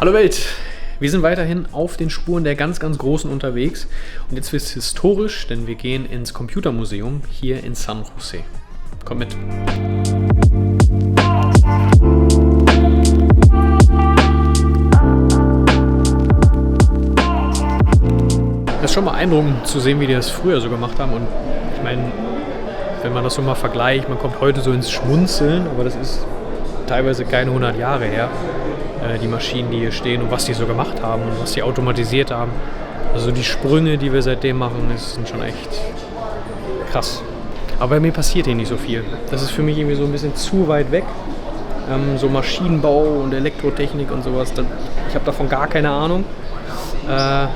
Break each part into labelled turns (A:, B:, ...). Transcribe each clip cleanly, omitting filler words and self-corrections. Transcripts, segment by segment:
A: Hallo Welt! Wir sind weiterhin auf den Spuren der ganz, ganz Großen unterwegs und jetzt wird es historisch, denn wir gehen ins Computermuseum hier in San Jose. Kommt mit! Das ist schon beeindruckend zu sehen, wie die das früher so gemacht haben und ich meine, wenn man das so mal vergleicht, man kommt heute so ins Schmunzeln, aber das ist teilweise keine 100 Jahre her. Die Maschinen, die hier stehen und was die so gemacht haben und was die automatisiert haben. Also die Sprünge, die wir seitdem machen, sind schon echt krass. Aber bei mir passiert hier nicht so viel. Das ist für mich irgendwie so ein bisschen zu weit weg. So Maschinenbau und Elektrotechnik und sowas, ich habe davon gar keine Ahnung.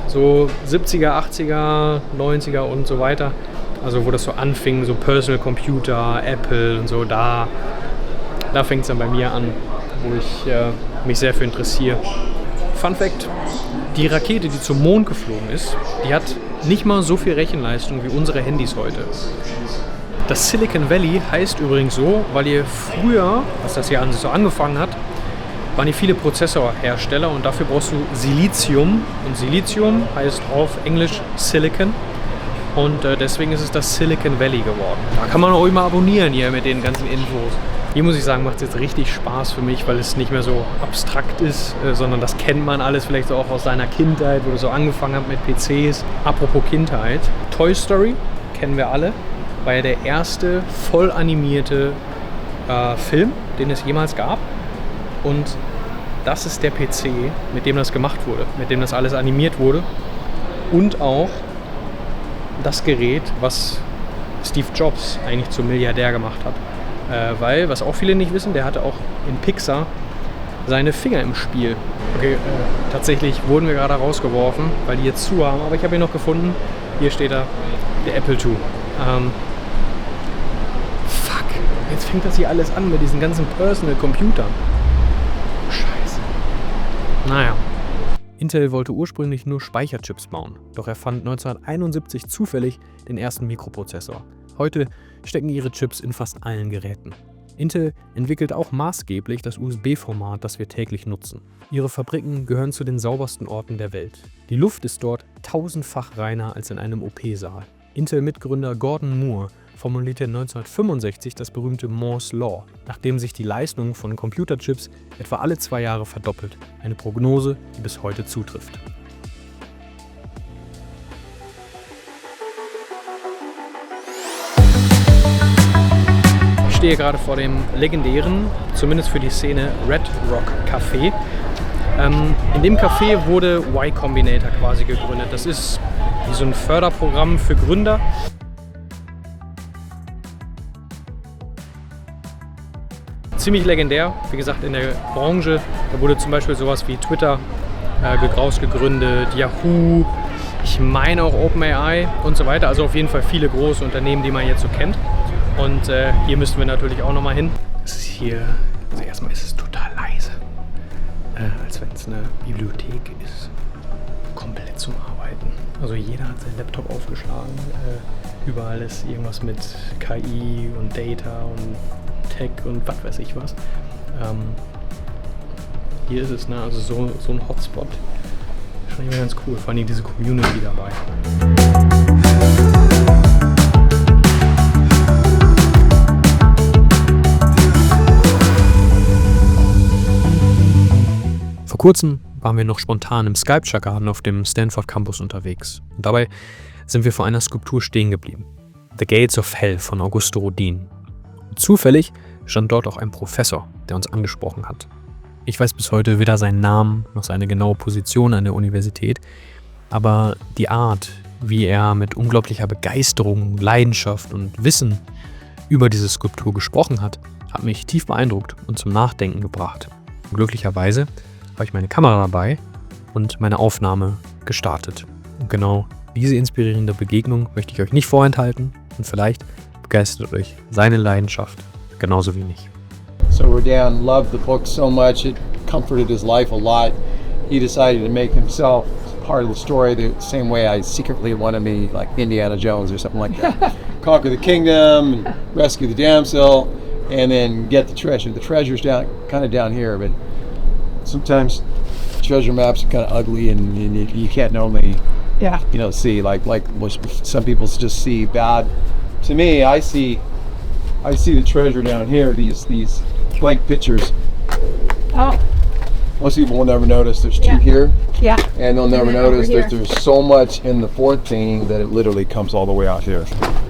A: So 70er, 80er, 90er und so weiter. Also wo das so anfing, so Personal Computer, Apple und so, da fängt es dann bei mir an, wo ich mich sehr für interessiere. Fun Fact, die Rakete, die zum Mond geflogen ist, die hat nicht mal so viel Rechenleistung wie unsere Handys heute. Das Silicon Valley heißt übrigens so, weil hier früher, als das hier so angefangen hat, waren hier viele Prozessorhersteller und dafür brauchst du Silizium. Und Silizium heißt auf Englisch Silicon. Und deswegen ist es das Silicon Valley geworden. Da kann man auch immer abonnieren hier mit den ganzen Infos. Hier muss ich sagen, macht es jetzt richtig Spaß für mich, weil es nicht mehr so abstrakt ist, sondern das kennt man alles vielleicht auch aus seiner Kindheit, wo du so angefangen hast mit PCs. Apropos Kindheit, Toy Story kennen wir alle, war ja der erste voll animierte Film, den es jemals gab. Und das ist der PC, mit dem das gemacht wurde, mit dem das alles animiert wurde. Und auch das Gerät, was Steve Jobs eigentlich zum Milliardär gemacht hat. Weil, was auch viele nicht wissen, der hatte auch in Pixar seine Finger im Spiel. Okay, tatsächlich wurden wir gerade rausgeworfen, weil die jetzt zu haben, aber ich habe ihn noch gefunden. Hier steht er, der Apple II. Fuck, jetzt fängt das hier alles an mit diesen ganzen Personal Computern. Scheiße. Naja. Intel wollte ursprünglich nur Speicherchips bauen, doch erfand 1971 zufällig den ersten Mikroprozessor. Heute stecken ihre Chips in fast allen Geräten. Intel entwickelt auch maßgeblich das USB-Format, das wir täglich nutzen. Ihre Fabriken gehören zu den saubersten Orten der Welt. Die Luft ist dort 1000-fach reiner als in einem OP-Saal. Intel-Mitgründer Gordon Moore formulierte 1965 das berühmte Moore's Law, nachdem sich die Leistung von Computerchips etwa alle 2 Jahre verdoppelt. Eine Prognose, die bis heute zutrifft. Ich stehe gerade vor dem legendären, zumindest für die Szene, Red Rock Café. In dem Café wurde Y Combinator quasi gegründet. Das ist wie so ein Förderprogramm für Gründer. Ziemlich legendär, wie gesagt, in der Branche. Da wurde zum Beispiel sowas wie Twitter gegründet, Yahoo, ich meine auch OpenAI und so weiter. Also auf jeden Fall viele große Unternehmen, die man jetzt so kennt. Und hier müssen wir natürlich auch nochmal hin. Es ist hier, also erstmal ist es total leise. Als wenn es eine Bibliothek ist. Komplett zum Arbeiten. Also jeder hat seinen Laptop aufgeschlagen. Überall ist irgendwas mit KI und Data und Tech und was weiß ich was. Hier ist es, ne? Also so ein Hotspot. Schon immer ganz cool, vor allem diese Community dabei. Vor kurzem waren wir noch spontan im Sculpture-Garden auf dem Stanford Campus unterwegs. Und dabei sind wir vor einer Skulptur stehen geblieben. The Gates of Hell von Augusto Rodin. Und zufällig stand dort auch ein Professor, der uns angesprochen hat. Ich weiß bis heute weder seinen Namen noch seine genaue Position an der Universität, aber die Art, wie er mit unglaublicher Begeisterung, Leidenschaft und Wissen über diese Skulptur gesprochen hat mich tief beeindruckt und zum Nachdenken gebracht. Und glücklicherweise habe ich meine Kamera dabei und meine Aufnahme gestartet. Und genau diese inspirierende Begegnung möchte ich euch nicht vorenthalten und vielleicht begeistert euch seine Leidenschaft genauso wenig.
B: So Rodin loved the book so much, it comforted his life a lot. He decided to make himself part of the story the same way I secretly wanted me, like Indiana Jones or something like that. Conquer the kingdom, and rescue the damsel, and then get the treasure. The treasure's down, kind of down here, but sometimes treasure maps are kind of ugly, and you can't normally,
C: Yeah.
B: see like what some people just see bad. To me, I see the treasure down here. These blank pictures.
C: Oh.
B: Most people will never notice there's two
C: Yeah.
B: here,
C: Yeah.
B: and they'll never
C: And then over
B: notice
C: here.
B: that there's so much in the fourth painting that it literally comes all the way out here.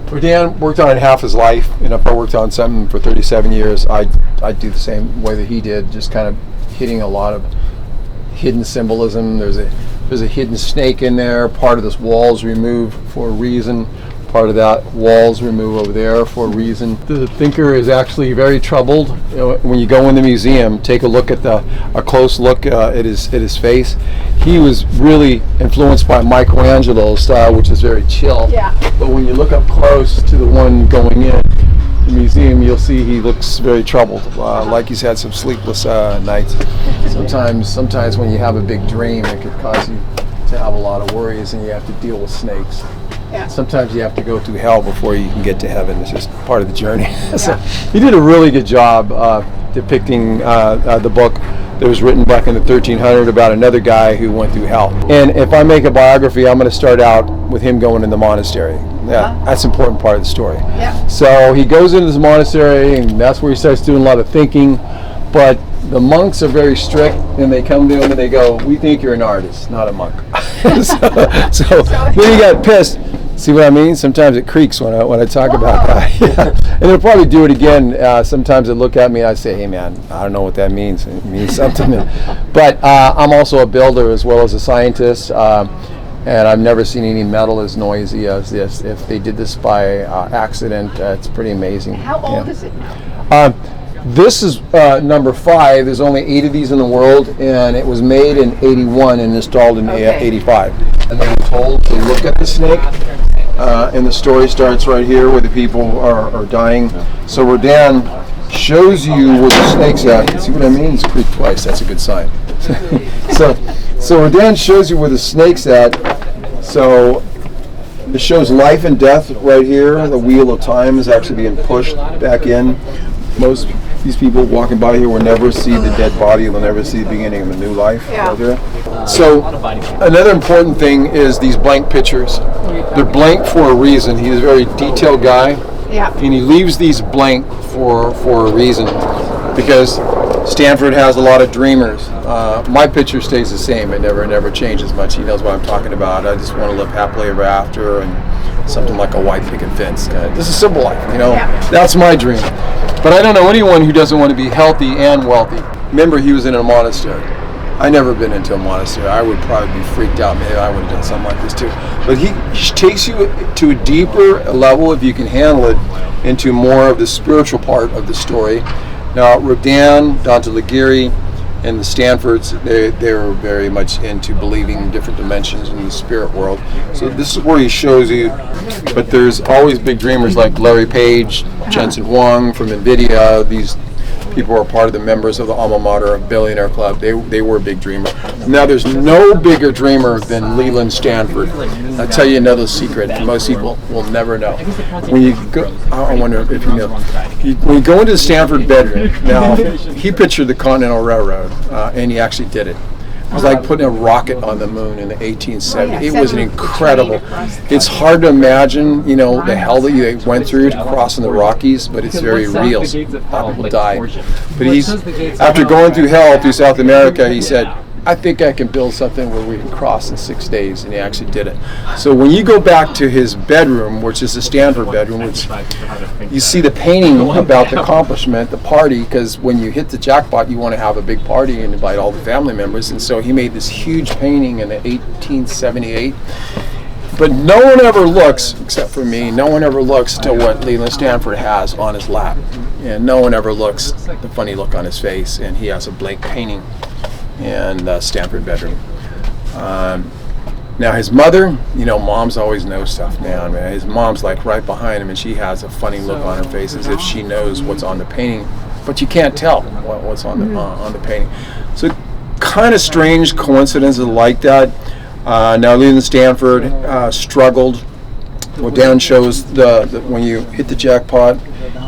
B: Where Dan worked on it half his life, and if I worked on something for 37 years, I'd do the same way that he did, just kind of hitting a lot of hidden symbolism. There's a hidden snake in there. Part of this wall's removed for a reason. Part of that wall's removed over there for a reason. The thinker is actually very troubled. When you go in the museum, take a look at a close look at his face. He was really influenced by Michelangelo's style, which is very chill.
C: Yeah.
B: But when you look up close to the one going in the museum, you'll see he looks very troubled, like he's had some sleepless nights. Sometimes when you have a big dream, it could cause you to have a lot of worries, and you have to deal with snakes.
C: Yeah.
B: Sometimes you have to go through hell before you can get to heaven. It's just part of the journey. So he did a really good job depicting the book that was written back in the 1300 about another guy who went through hell. And if I make a biography, I'm going to start out with him going in the monastery. Yeah, that's an important part of the story.
C: Yeah.
B: So he goes into this monastery, and that's where he starts doing a lot of thinking. But the monks are very strict, and they come to him and they go, "We think you're an artist, not a monk." so then he got pissed. See what I mean? Sometimes it creaks when I talk about that. Yeah. And they'll probably do it again. Sometimes they look at me and I say, "Hey man, I don't know what that means. It means something." But I'm also a builder as well as a scientist. And I've never seen any metal as noisy as this. If they did this by accident, it's pretty amazing.
C: How old is it now?
B: This is number 5. There's only 8 of these in the world, and it was made in 81 and installed in 85. And they were told to look at the snake, and the story starts right here where the people are dying. So Rodin shows you where the snake's at. See what I mean? It's creaked twice. That's a good sign. So Rodin shows you where the snake's at. So it shows life and death right here. The wheel of time is actually being pushed back in. Most these people walking by here will never see the dead body. They'll never see the beginning of a new life.
C: Yeah.
B: Right there. So another important thing is these blank pictures. They're blank for a reason. He's a very detailed guy.
C: Yeah.
B: And he leaves these blank for a reason, because Stanford has a lot of dreamers. My picture stays the same. It never changes much. He knows what I'm talking about. I just want to live happily ever after, and something like a white picket fence. This is a simple life,
C: Yeah.
B: That's my dream. But I don't know anyone who doesn't want to be healthy and wealthy. Remember, he was in a monastery. I never been into a monastery. I would probably be freaked out. Maybe I would have done something like this too. But he takes you to a deeper level, if you can handle it, into more of the spiritual part of the story. Now, Rodin, Dante Alighieri, and the Stanfords, they were very much into believing in different dimensions in the spirit world. So this is where he shows you, but there's always big dreamers like Larry Page, Jensen Huang from NVIDIA. These people are part of the members of the alma mater of Billionaire Club. They were big dreamers. Now there's no bigger dreamer than Leland Stanford. I'll tell you another secret that most people will never know. When you go, I wonder if you know. When you go into the Stanford bedroom, now he pictured the Continental Railroad, and he actually did it. It was like putting a rocket on the moon in the 1870s. It was an incredible. It's hard to imagine, the hell that you went through to crossing the Rockies, but it's very real. A lot of people died. But after going through hell through South America, he said, "I think I can build something where we can cross in 6 days," and he actually did it. So when you go back to his bedroom, which is the Stanford bedroom, which you see the painting about the accomplishment, the party, because when you hit the jackpot, you want to have a big party and invite all the family members, and so he made this huge painting in 1878. But no one ever looks, except for me, no one ever looks to what Leland Stanford has on his lap. And no one ever looks the funny look on his face, and he has a blank painting in the Stanford bedroom. Now his mother, moms always know stuff now, man. His mom's like right behind him, and she has a funny look on her face as if she knows what's on the painting, but you can't tell what's on the painting. So kind of strange coincidences like that. Now Leland Stanford struggled. Well, Dan shows when you hit the jackpot,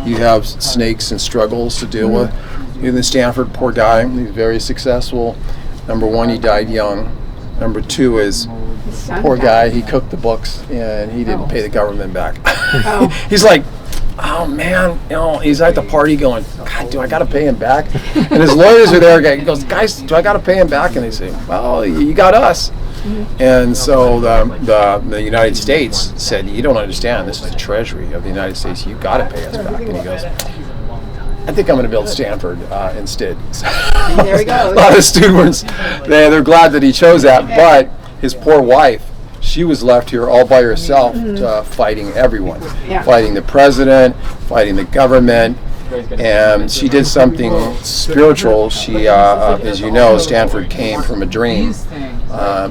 B: you have snakes and struggles to deal with. Leland Stanford, poor guy, he's very successful. Number one, he died young. Number two is, poor guy, he cooked the books and he didn't pay the government back. He's like, oh man, he's at the party going, God, do I got to pay him back? And his lawyers are there. He goes, guys, do I got to pay him back? And they say, well, you got us. And so the United States said, you don't understand. This is the Treasury of the United States. You got to pay us back. And he goes, I think I'm going to build Stanford instead.
C: There he goes.
B: A lot of students, they're glad that he chose that. But his poor wife, she was left here all by herself, fighting everyone, fighting the president, fighting the government. And she did something spiritual. She, as you know, Stanford came from a dream.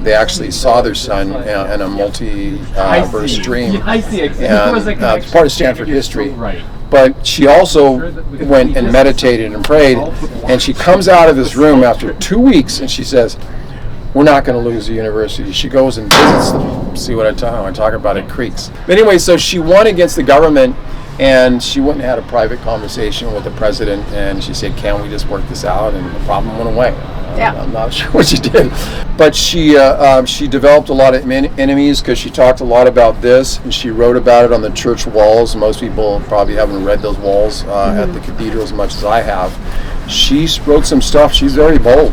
B: They actually saw their son in a multi-verse dream. And it's part of Stanford history. But she also went and meditated and prayed. And she comes out of this room after 2 weeks and she says, we're not going to lose the university. She goes and visits them. See what I talk about at Creeks. But anyway, so she won against the government. And she went and had a private conversation with the president, and she said, "Can't we just work this out?" And the problem went away. I'm not sure what she did, but she developed a lot of enemies because she talked a lot about this, and she wrote about it on the church walls. Most people probably haven't read those walls at the cathedral as much as I have. She wrote some stuff. She's very bold.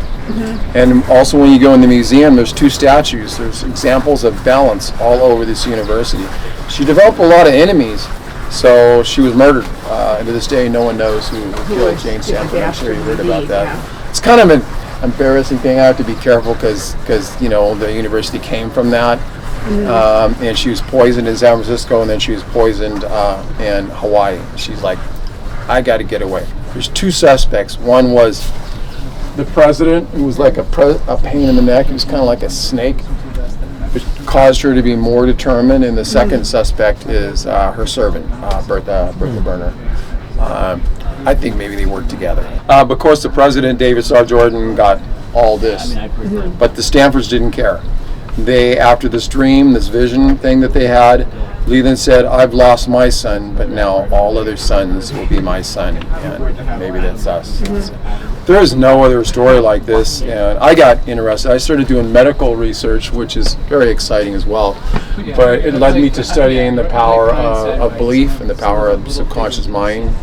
B: And also when you go in the museum, there's 2 statues. There's examples of balance all over this university. She developed a lot of enemies. So she was murdered. And to this day, no one knows who killed Jane Stanford. I'm sure you heard about that. It's kind of an embarrassing thing. I have to be careful because the university came from that. And she was poisoned in San Francisco, and then she was poisoned in Hawaii. She's like, I got to get away. There's 2 suspects. One was the president, who was like a pain in the neck. He was kind of like a snake, which caused her to be more determined. And the second suspect is her servant, Bertha Burner. I think maybe they worked together. Of course, the president, David Starr Jordan, got all this, but the Stanfords didn't care. They, after this dream, this vision thing that they had, Leland said, I've lost my son, but now all other sons will be my son, and maybe that's us. There is no other story like this, and I got interested. I started doing medical research, which is very exciting as well, but it led me to studying the power of belief and the power of the subconscious mind.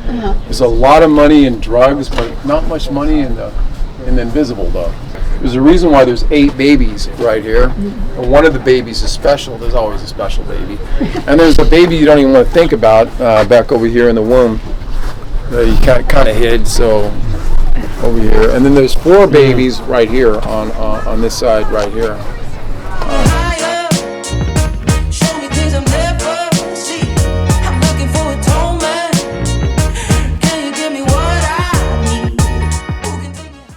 B: There's a lot of money in drugs, but not much money in the invisible, though. There's a reason why there's 8 babies right here. And one of the babies is special. There's always a special baby. And there's a baby you don't even want to think about back over here in the womb. You kind of hid, so over here. And then there's 4 babies right here on this side right here.